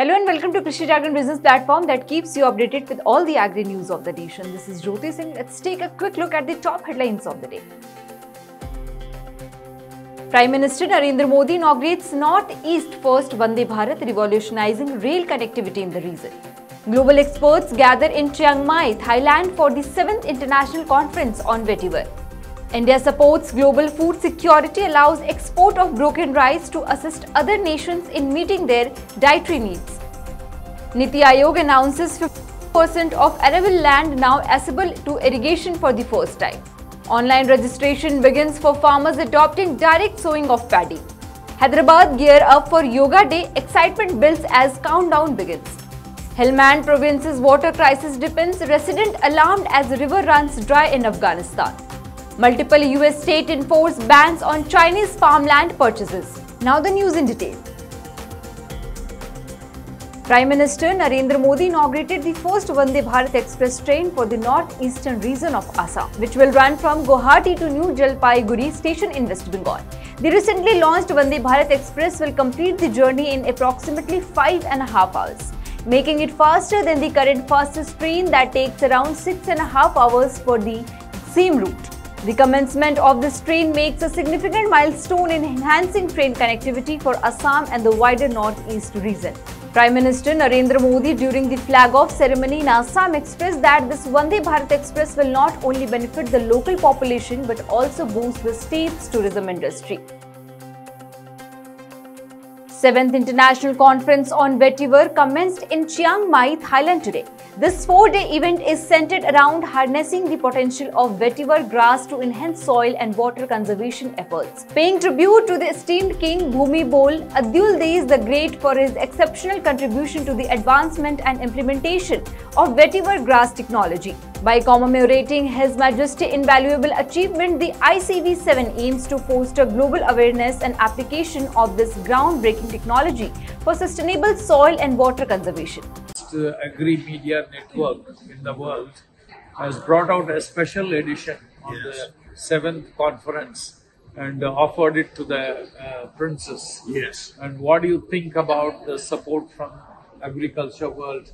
Hello and welcome to Krishi Jagran business platform that keeps you updated with all the agri news of the nation. This is Jyoti Singh. Let's take a quick look at the top headlines of the day. Prime Minister Narendra Modi inaugurates North-East First Vande Bharat, revolutionizing rail connectivity in the region. Global experts gather in Chiang, Thailand for the 7th International Conference on Vetiver. India supports global food security, allows export of broken rice to assist other nations in meeting their dietary needs. Niti Aayog announces 50% of arable land now accessible to irrigation for the first time. Online registration begins for farmers adopting direct sowing of paddy. Hyderabad gear up for Yoga Day, excitement builds as countdown begins. Helmand province's water crisis deepens, resident alarmed as river runs dry in Afghanistan. Multiple US states enforce bans on Chinese farmland purchases. Now the news in detail. Prime Minister Narendra Modi inaugurated the first Vande Bharat Express train for the northeastern region of Assam, which will run from Guwahati to New Jalpaiguri station in West Bengal. The recently launched Vande Bharat Express will complete the journey in approximately 5.5 hours, making it faster than the current fastest train that takes around 6.5 hours for the same route. The commencement of this train makes a significant milestone in enhancing train connectivity for Assam and the wider northeast region. Prime Minister Narendra Modi during the flag-off ceremony in Assam expressed that this Vande Bharat Express will not only benefit the local population but also boost the state's tourism industry. 7th International Conference on Vetiver commenced in Chiang, Thailand today. This 4-day event is centered around harnessing the potential of vetiver grass to enhance soil and water conservation efforts. Paying tribute to the esteemed King Bhumi Bol Abdul Deez the Great for his exceptional contribution to the advancement and implementation of vetiver grass technology. By commemorating His Majesty's invaluable achievement, the ICV7 aims to foster global awareness and application of this groundbreaking technology for sustainable soil and water conservation. The agri-media network in the world has brought out a special edition on the 7th conference and offered it to the princes. Yes. And what do you think about the support from agriculture world?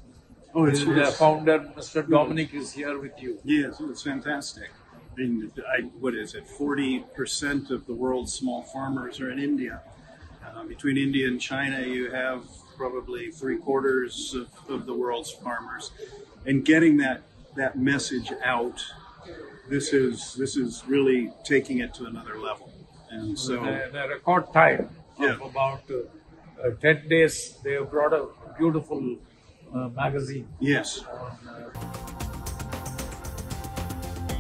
The founder, Mr. Dominic, is here with you. Yes, it's fantastic. I mean, what is it? 40% of the world's small farmers are in India. Between India and China, you have probably 3/4 of the world's farmers. And getting that message out, this is really taking it to another level. And so the record time of about 10 days, they have brought a beautiful magazine. Yes.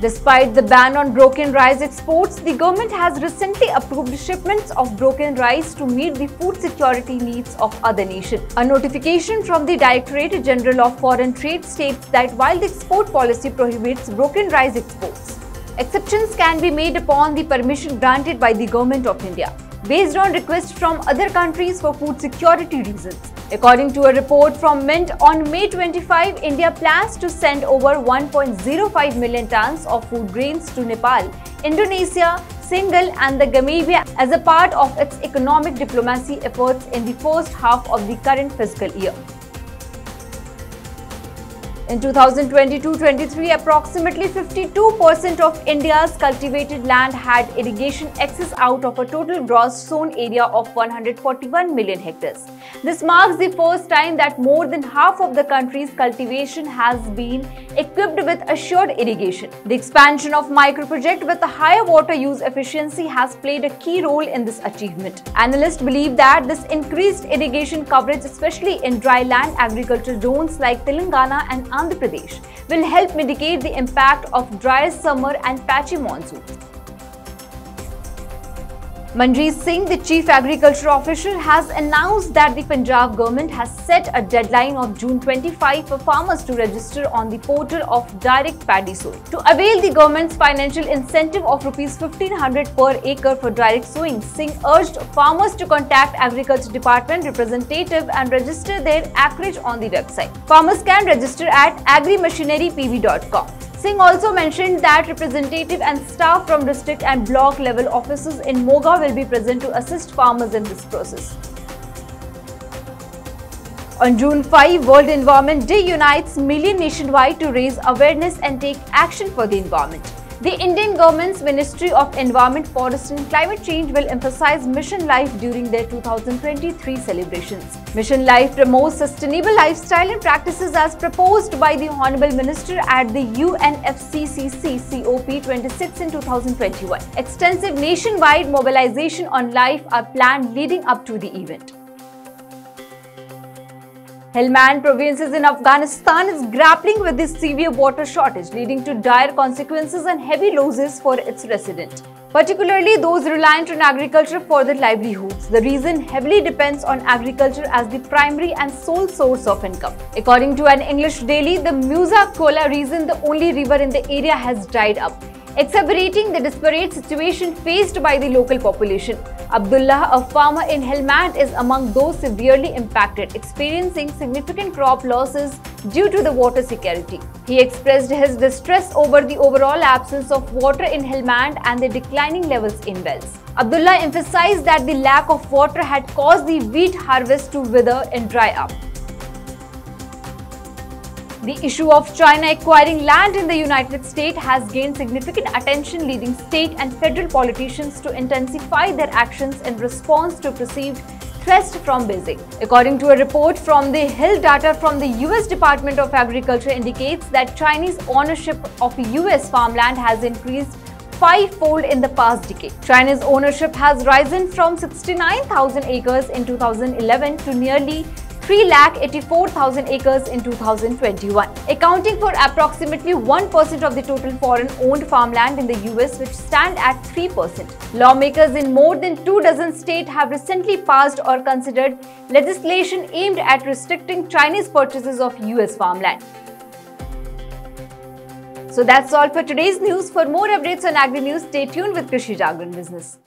Despite the ban on broken rice exports, the government has recently approved shipments of broken rice to meet the food security needs of other nations. A notification from the Directorate General of Foreign Trade states that while the export policy prohibits broken rice exports, exceptions can be made upon the permission granted by the Government of India, based on requests from other countries for food security reasons. According to a report from Mint, on May 25, India plans to send over 1.05 million tons of food grains to Nepal, Indonesia, Senegal and the Gambia as a part of its economic diplomacy efforts in the first half of the current fiscal year. In 2022-23, approximately 52% of India's cultivated land had irrigation access out of a total gross sown area of 141 million hectares. This marks the first time that more than half of the country's cultivation has been equipped with assured irrigation. The expansion of micro-project with a higher water use efficiency has played a key role in this achievement. Analysts believe that this increased irrigation coverage, especially in dry land agriculture zones like Telangana and Andhra Pradesh, will help mitigate the impact of dry summer and patchy monsoons. Manjeet Singh, the Chief Agriculture Official, has announced that the Punjab government has set a deadline of June 25 for farmers to register on the portal of direct paddy sowing. To avail the government's financial incentive of Rs 1,500 per acre for direct sowing, Singh urged farmers to contact Agriculture Department representative and register their acreage on the website. Farmers can register at agrimachinerypv.com. Singh also mentioned that representative and staff from district and block level offices in Moga will be present to assist farmers in this process. On June 5, World Environment Day unites millions nationwide to raise awareness and take action for the environment. The Indian government's Ministry of Environment, Forest and Climate Change will emphasize Mission Life during their 2023 celebrations. Mission Life promotes sustainable lifestyle and practices as proposed by the Honorable Minister at the UNFCCC COP26 in 2021. Extensive nationwide mobilization on life are planned leading up to the event. Helmand provinces in Afghanistan is grappling with this severe water shortage, leading to dire consequences and heavy losses for its residents, particularly those reliant on agriculture for their livelihoods. The region heavily depends on agriculture as the primary and sole source of income. According to an English daily, the Musa Kola region, the only river in the area, has dried up, exacerbating the desperate situation faced by the local population. Abdullah, a farmer in Helmand, is among those severely impacted, experiencing significant crop losses due to the water scarcity. He expressed his distress over the overall absence of water in Helmand and the declining levels in wells. Abdullah emphasized that the lack of water had caused the wheat harvest to wither and dry up. The issue of China acquiring land in the United States has gained significant attention, leading state and federal politicians to intensify their actions in response to perceived threats from Beijing. According to a report from the Hill, data from the US Department of Agriculture indicates that Chinese ownership of US farmland has increased five-fold in the past decade. China's ownership has risen from 69,000 acres in 2011 to nearly 384,000 acres in 2021, accounting for approximately 1% of the total foreign-owned farmland in the US, which stand at 3%. Lawmakers in more than 24 states have recently passed or considered legislation aimed at restricting Chinese purchases of US farmland. So that's all for today's news. For more updates on agri news, stay tuned with Krishi Jagran Business.